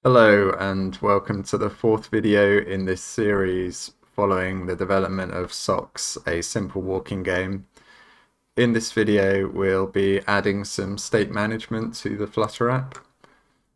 Hello and welcome to the fourth video in this series following the development of Socks, a simple walking game. In this video we'll be adding some state management to the Flutter app.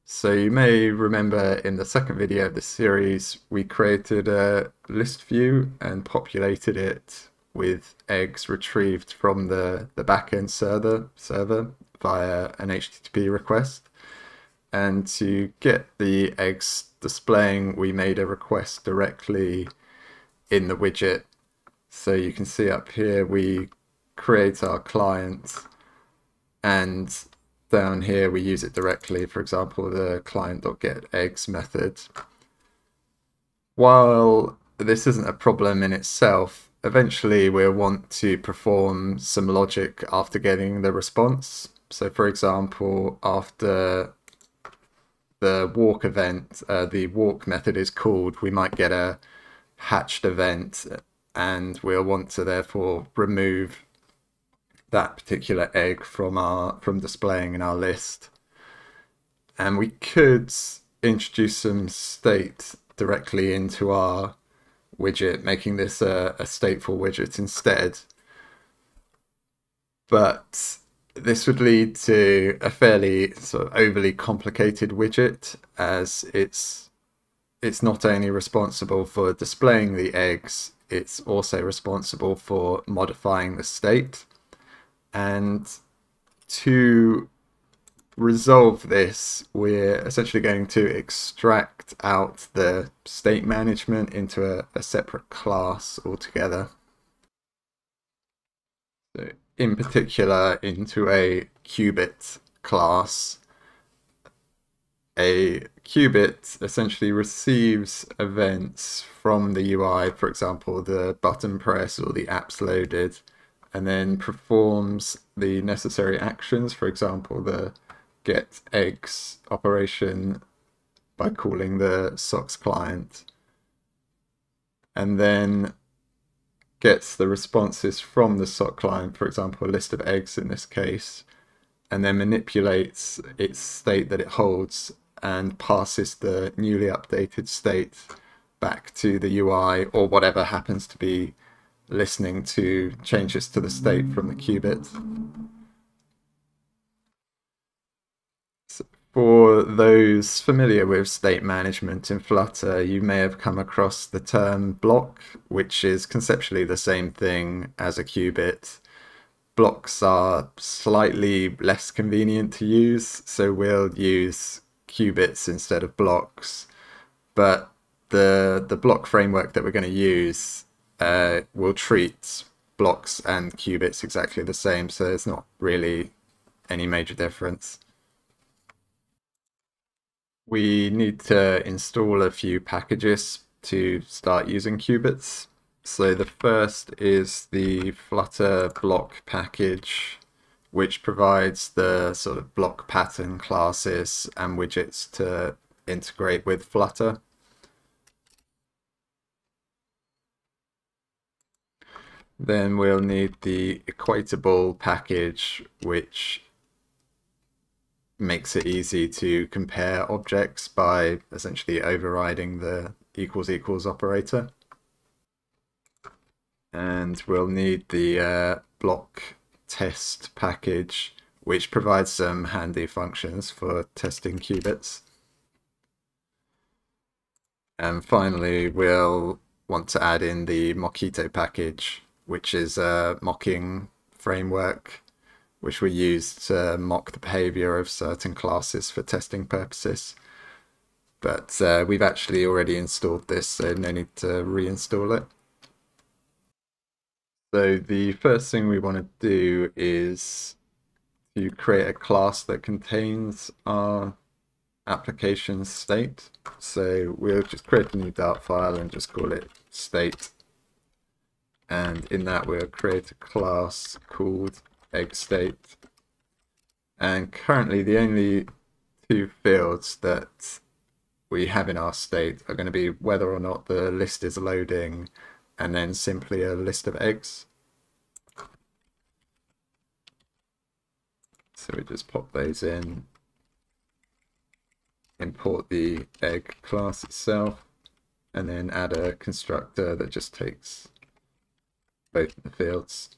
So you may remember in the second video of this series we created a list view and populated it with eggs retrieved from the backend server via an HTTP request. And to get the eggs displaying, we made a request directly in the widget. So you can see up here, we create our client, and down here we use it directly. For example, the client.getEggs method. While this isn't a problem in itself, eventually we'll want to perform some logic after getting the response. So for example, after the walk event, the walk method is called, we might get a hatched event, and we'll want to therefore remove that particular egg from displaying in our list. And we could introduce some state directly into our widget, making this a stateful widget instead. But this would lead to a fairly sort of overly complicated widget, as it's not only responsible for displaying the eggs, it's also responsible for modifying the state. And to resolve this, we're essentially going to extract out the state management into a separate class altogether. So in particular, into a qubit class. A qubit essentially receives events from the UI, for example, the button press or the apps loaded, and then performs the necessary actions, for example, the get eggs operation by calling the socks client, and then gets the responses from the sock client, for example, a list of eggs in this case, and then manipulates its state that it holds and passes the newly updated state back to the UI or whatever happens to be listening to changes to the state from the qubit. So for those familiar with state management in Flutter, you may have come across the term block, which is conceptually the same thing as a qubit. Blocks are slightly less convenient to use, so we'll use qubits instead of blocks. But the block framework that we're going to use will treat blocks and qubits exactly the same, so there's not really any major difference. We need to install a few packages to start using qubits. So the first is the Flutter block package, which provides the sort of block pattern classes and widgets to integrate with Flutter. Then we'll need the equatable package, which makes it easy to compare objects by essentially overriding the equals equals operator. And we'll need the block test package, which provides some handy functions for testing qubits. And finally, we'll want to add in the Mockito package, which is a mocking framework which we use to mock the behavior of certain classes for testing purposes. But we've actually already installed this, so no need to reinstall it. So the first thing we want to do is to create a class that contains our application state. So we'll just create a new Dart file and just call it state. And in that we'll create a class called eggState. And currently the only two fields that we have in our state are going to be whether or not the list is loading and then simply a list of eggs. So we just pop those in. import the egg class itself, and then add a constructor that just takes both of the fields.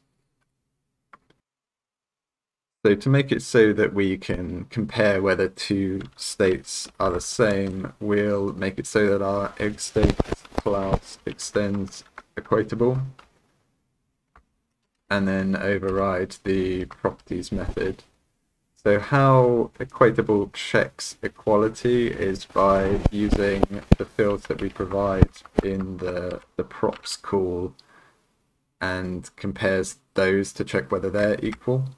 So to make it so that we can compare whether two states are the same, we'll make it so that our egg state class extends equatable, and then override the properties method. So how equatable checks equality is by using the fields that we provide in the props call and compares those to check whether they're equal.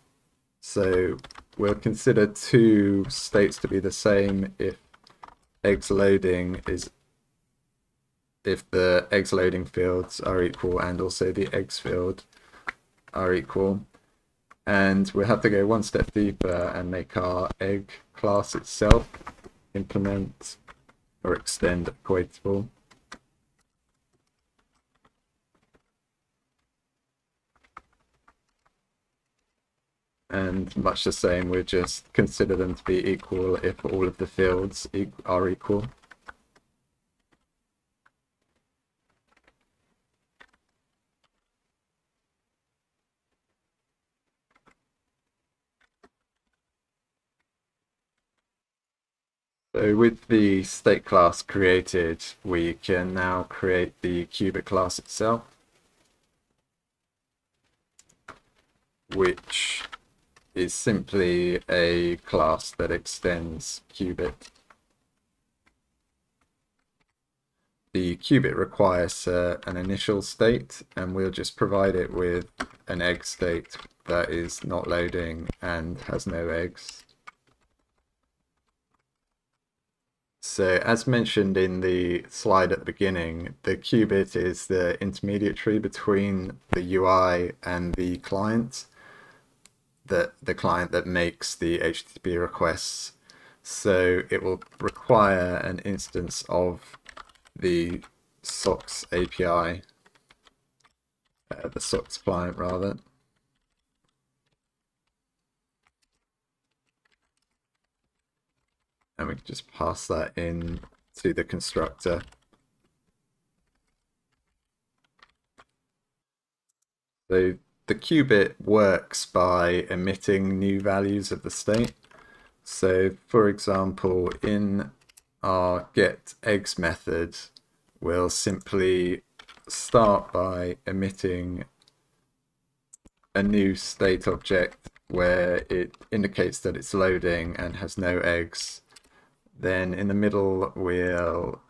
So we'll consider two states to be the same if eggs loading is if the eggs loading fields are equal and also the eggs field are equal. And we'll have to go one step deeper and make our egg class itself implement or extend equatable. And much the same, we just consider them to be equal if all of the fields are equal. So with the state class created, we can now create the qubit class itself, which is simply a class that extends qubit. The qubit requires an initial state, and we'll just provide it with an egg state that is not loading and has no eggs. So as mentioned in the slide at the beginning, the qubit is the intermediary between the UI and the client, the client that makes the HTTP requests. So it will require an instance of the SOCKS API, the SOCKS client rather. And we can just pass that in to the constructor. So the qubit works by emitting new values of the state. So for example, in our getEggs method, we'll simply start by emitting a new state object where it indicates that it's loading and has no eggs. Then in the middle, we'll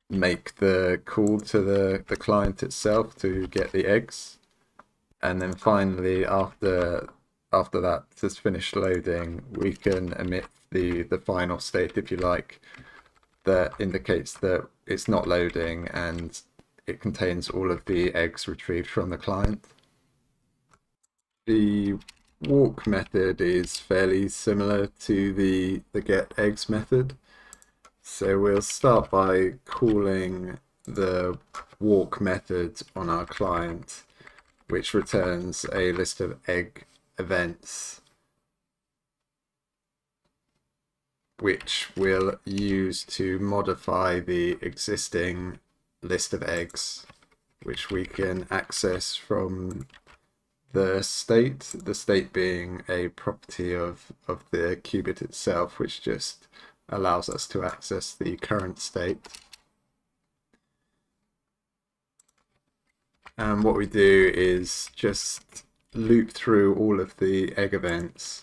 make the call to the client itself to get the eggs. And then finally, after that has finished loading, we can emit the final state, if you like, that indicates that it's not loading and it contains all of the eggs retrieved from the client. The walk method is fairly similar to the getEggs method. So we'll start by calling the walk method on our client, which returns a list of egg events, which we'll use to modify the existing list of eggs, which we can access from the state being a property of the qubit itself, which just allows us to access the current state. And what we do is just loop through all of the egg events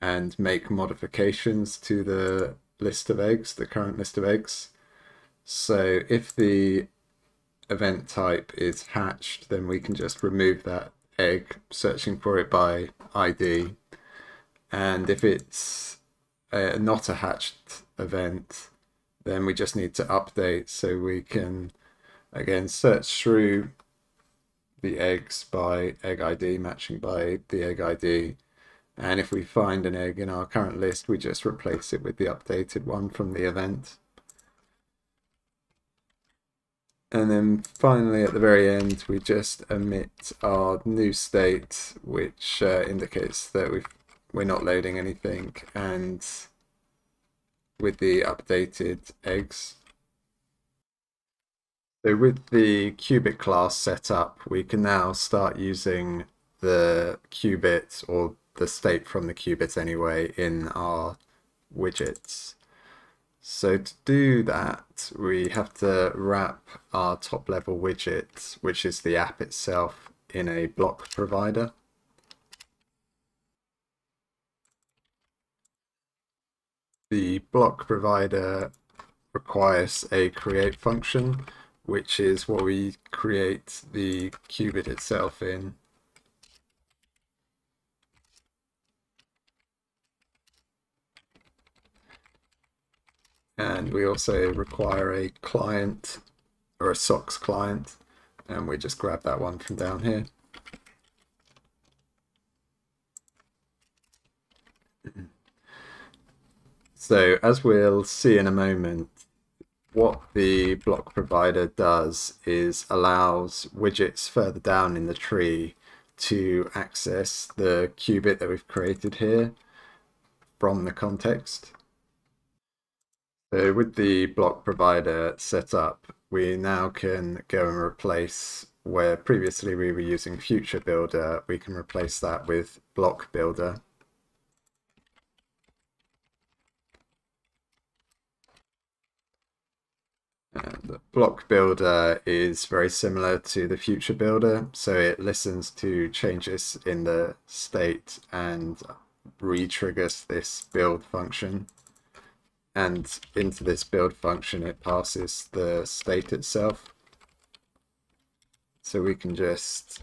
and make modifications to the list of eggs, the current list of eggs. So if the event type is hatched, then we can just remove that egg, searching for it by ID. And if it's not a hatched event, then we just need to update, so we can again search through the eggs by egg ID, matching by the egg ID. And if we find an egg in our current list, we just replace it with the updated one from the event. And then finally, at the very end, we just emit our new state, which indicates that we're not loading anything, and with the updated eggs. So with the qubit class set up, we can now start using the qubit, or the state from the qubit anyway, in our widgets. So to do that, we have to wrap our top level widget, which is the app itself, in a block provider. The block provider requires a create function, which is what we create the qubit itself in. And we also require a client, or a SOX client, and we just grab that one from down here. So as we'll see in a moment, what the block provider does is allows widgets further down in the tree to access the qubit that we've created here from the context. So with the block provider set up, we now can go and replace, where previously we were using Future Builder, we can replace that with Block Builder. And the Block Builder is very similar to the Future Builder, so it listens to changes in the state and re-triggers this build function. And into this build function, it passes the state itself. So we can just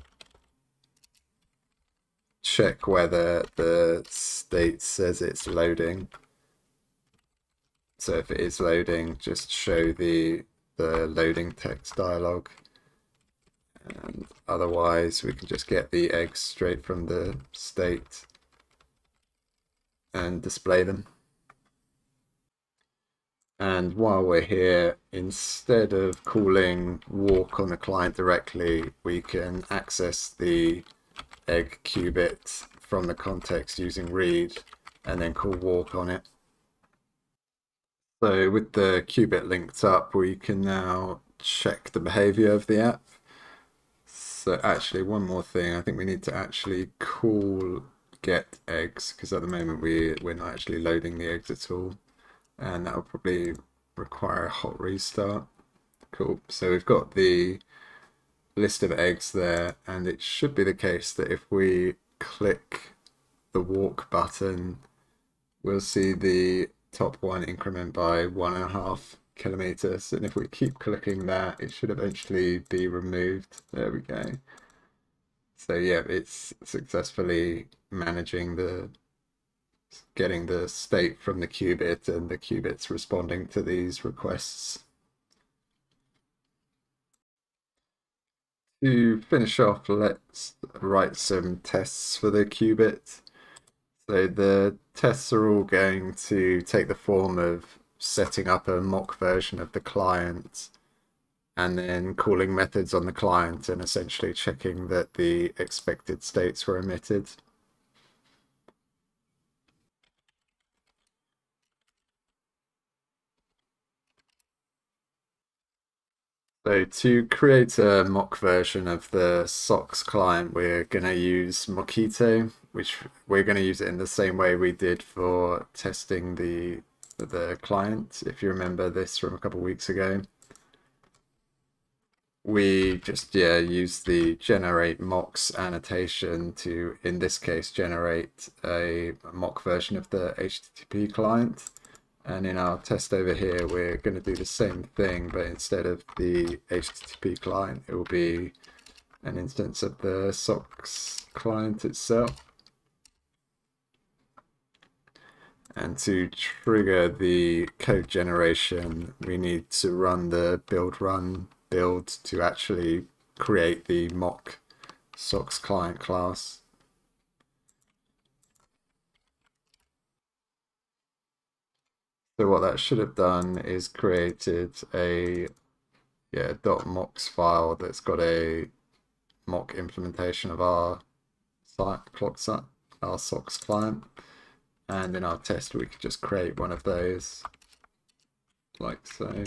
check whether the state says it's loading. So if it is loading, just show the loading text dialog. And otherwise, we can just get the eggs straight from the state and display them. And while we're here, instead of calling walk on the client directly, we can access the egg qubit from the context using read and then call walk on it. So with the qubit linked up, we can now check the behavior of the app. So actually, one more thing, I think we need to actually call get eggs, because at the moment we're not actually loading the eggs at all. And that will probably require a hot restart. Cool. So we've got the list of eggs there, and it should be the case that if we click the walk button, we'll see the top one increment by 1.5 kilometers. And if we keep clicking that, it should eventually be removed. There we go. So yeah, it's successfully managing getting the state from the qubit, and the qubit's responding to these requests. To finish off, let's write some tests for the qubit. So the tests are all going to take the form of setting up a mock version of the client and then calling methods on the client and essentially checking that the expected states were emitted. So to create a mock version of the SOX client, we're going to use Mockito, which we're going to use it in the same way we did for testing the client, if you remember this from a couple of weeks ago. We just use the generate mocks annotation to, in this case, generate a mock version of the HTTP client. And in our test over here, we're going to do the same thing, but instead of the HTTP client, it will be an instance of the SOX client itself. And to trigger the code generation, we need to run the build to actually create the mock SOX client class. So what that should have done is created a .mocks file that's got a mock implementation of our SOX client. And in our test, we could just create one of those like so.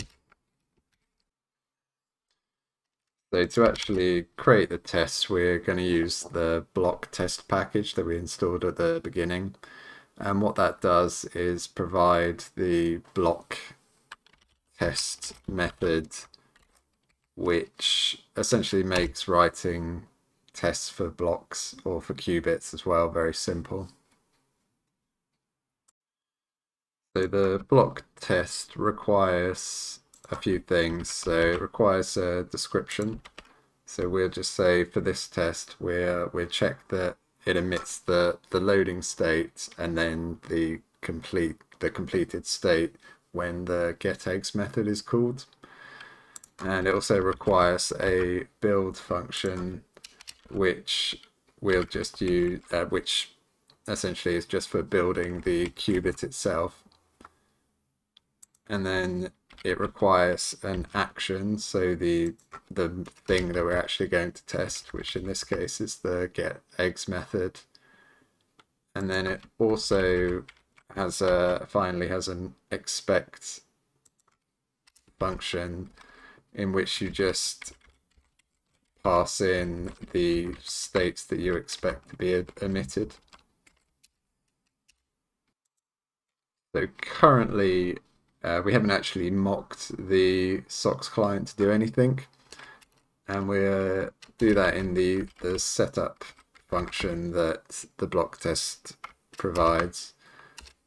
So to actually create the test, we're going to use the block test package that we installed at the beginning. And what that does is provide the block test method, which essentially makes writing tests for blocks or for qubits as well very simple. So the block test requires a few things. So it requires a description. So we'll just say for this test we'll check that it emits the loading state and then the completed state when the getEggs method is called. And it also requires a build function, which we'll just use, which essentially is just for building the qubit itself. And then it requires an action, so the thing that we're actually going to test, which in this case is the getEggs method. And then it also has finally has an expect function in which you just pass in the states that you expect to be emitted. So currently we haven't actually mocked the SOX client to do anything, and we'll do that in the setup function that the block test provides.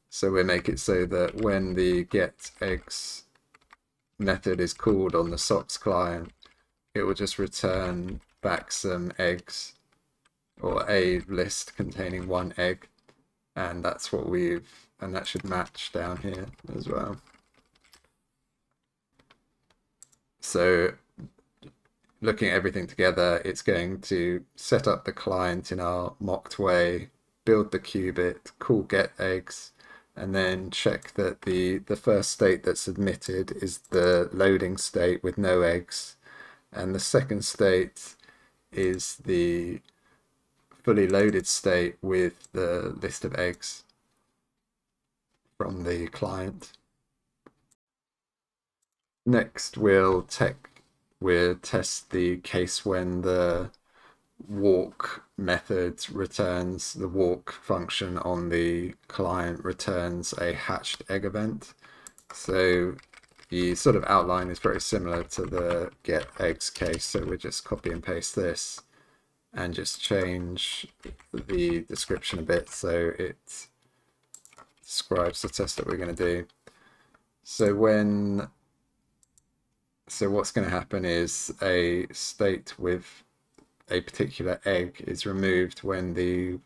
So we make it so that when the getEggs method is called on the SOX client, it will just return back some eggs, or a list containing one egg, and that's what and that should match down here as well. So looking at everything together, it's going to set up the client in our mocked way, build the qubit, call getEggs, and then check that the first state that's admitted is the loading state with no eggs, and the second state is the fully loaded state with the list of eggs from the client. Next, we'll test the case when the walk method returns, the walk function on the client returns a hatched egg event. So the sort of outline is very similar to the getEggs case, so we just copy and paste this and just change the description a bit so it describes the test that we're going to do. So what's going to happen is a state with a particular egg is removed when the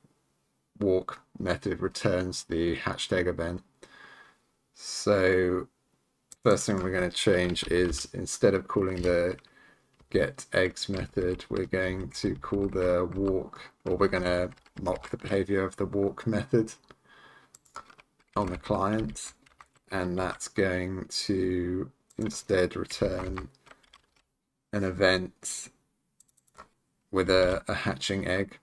walk method returns the hatched egg event. So first thing we're going to change is, instead of calling the getEggs method, we're going to call the walk, or we're going to mock the behavior of the walk method on the client, and that's going to instead return an event with a hatching egg.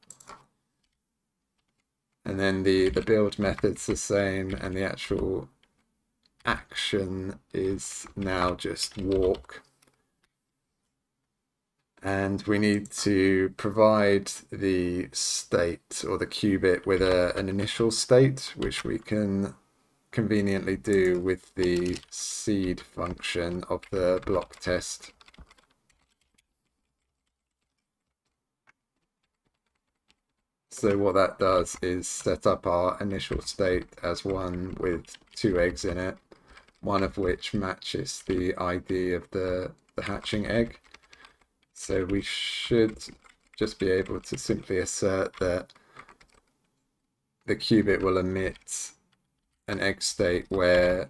And then the build method's the same, and the actual action is now just walk. And we need to provide the state, or the qubit, with an initial state, which we can conveniently do with the seed function of the block test. So what that does is set up our initial state as one with 2 eggs in it, one of which matches the ID of the hatching egg. So we should just be able to simply assert that the qubit will emit an egg state where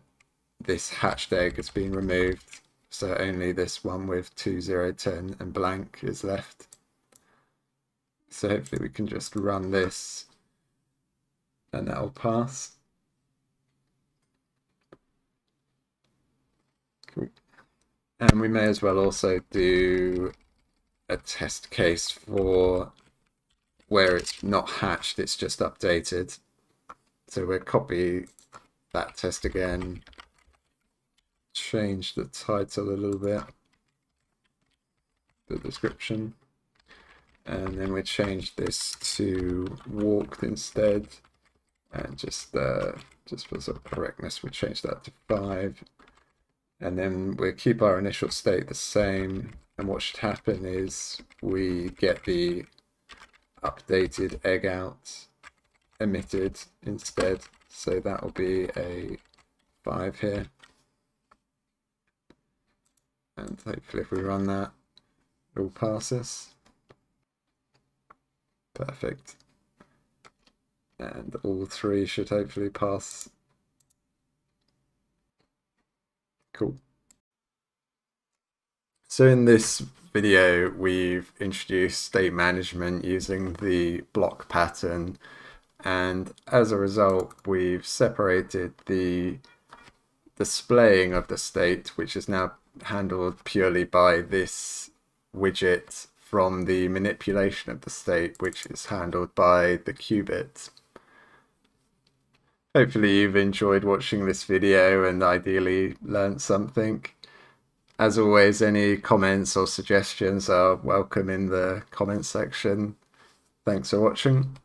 this hatched egg has been removed, so only this one with 2, 0, 10 and blank is left. So hopefully we can just run this and that will pass. Cool. And we may as well also do a test case for where it's not hatched, it's just updated. So we'll copy that test again, change the title a little bit, the description, and then we change this to walked instead, and just for sort of correctness we change that to 5, and then we'll keep our initial state the same, and what should happen is we get the updated egg out emitted instead, so that will be a 5 here, and hopefully if we run that it will pass us. Perfect. And all 3 should hopefully pass. Cool. So in this video we've introduced state management using the block pattern, and as a result we've separated the displaying of the state, which is now handled purely by this widget, from the manipulation of the state, which is handled by the qubit. Hopefully you've enjoyed watching this video and ideally learned something. As always, any comments or suggestions are welcome in the comment section. Thanks for watching.